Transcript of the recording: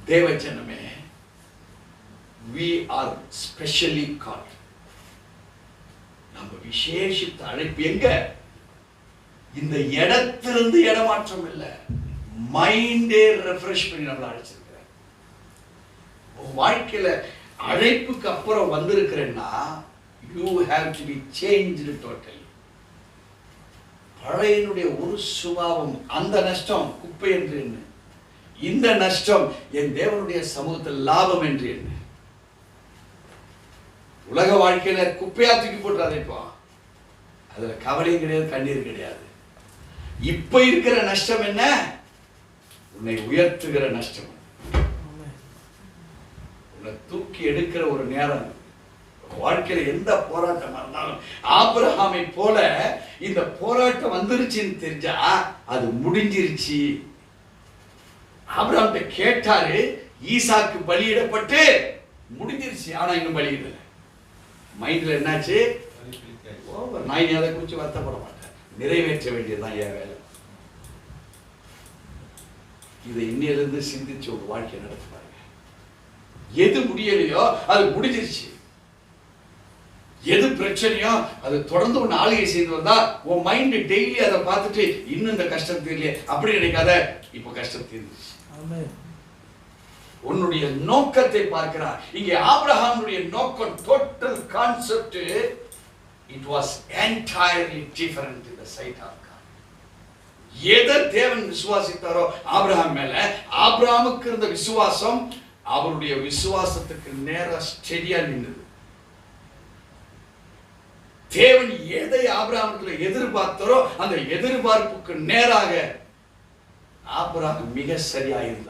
தேவஜனமே, we are specially called. நம்ம விசேஷித்த அழைப்பு எங்க? இந்த இடத்திலிருந்து இடமாற்றம் இல்லை, மைண்டே ரெஃப்ரெஷ் பண்ணி நம்மளை அழைச்சிருக்கிறார். வாழ்க்கையில அழைப்புக்கு அப்புறம் வந்திருக்கிறேன்னா you have to be changed totally. பழையனுடைய ஒரு சுபாவம், அந்த நஷ்டம் குப்பை என்று என்ன, இந்த நஷ்டம் என் தேவனுடைய சமூகத்தில் லாபம் என்று என்ன. உலக வாழ்க்கையில குப்பையா தூக்கி போட்டுறாரு. இப்போ அதுல கவலையும் கிடையாது, கண்ணீர் கிடையாது. இப்ப இருக்கிற நஷ்டம் என்ன? உன்னை உயர்த்துகிற நஷ்டம், உன்னை தூக்கி எடுக்கிற ஒரு நேரம். வாழ்க்கையில எந்த போராட்டமா இருந்தாலும் ஆபிரகாமை போல இந்த போராட்டம் வந்துருச்சுன்னு தெரிஞ்சா அது முடிஞ்சிருச்சு. ஆபிரகாம் கேட்டாரு, ஈசாக்கு பலியிடப்பட்டு முடிஞ்சிருச்சு. ஆனா இன்னும் பலியிடல. மைண்ட்ல என்னாச்சு? நான் இனி அதை குறித்து வருத்தப்பட மாட்டேன், நிறைவேற்ற வேண்டியதுதான் என் வேலை. இதை இன்னிலிருந்து சிந்திச்சு ஒரு வாழ்க்கை நடத்தி பாருங்க. எது முடியலையோ அது முடிஞ்சிருச்சு. எது பிரச்சனையோ அது தொடர்ந்து ஒன்று ஆளுகை செய்து வந்தா உன் மைண்ட் டெய்லி அதை பார்த்துட்டு இன்னும் இந்த கஷ்டம் தெரியல அப்படி நினைக்காத, இப்ப கஷ்டம் தீர்ந்துச்சு. உன்னுடைய நோக்கத்தை பார்க்கிறார். இங்கே ஆபிரகாமுடைய நோக்கம், total concept, it was entirely different in the sight of God. எதை தேவன் விசுவாசித்தாரோ ஆபிரகாம் மேல, ஆபிரகாமுக்கு இருந்த விசுவாசம் அவருடைய விசுவாசத்துக்கு நேரா ஸ்டெடியா நின்றது. தேவன் எதை ஆபிரகாமுக்கு எதிர்பார்த்தாரோ அந்த எதிர்பார்ப்புக்கு நேராக ஆபிரகாம் மிக சரியா இருந்தார்.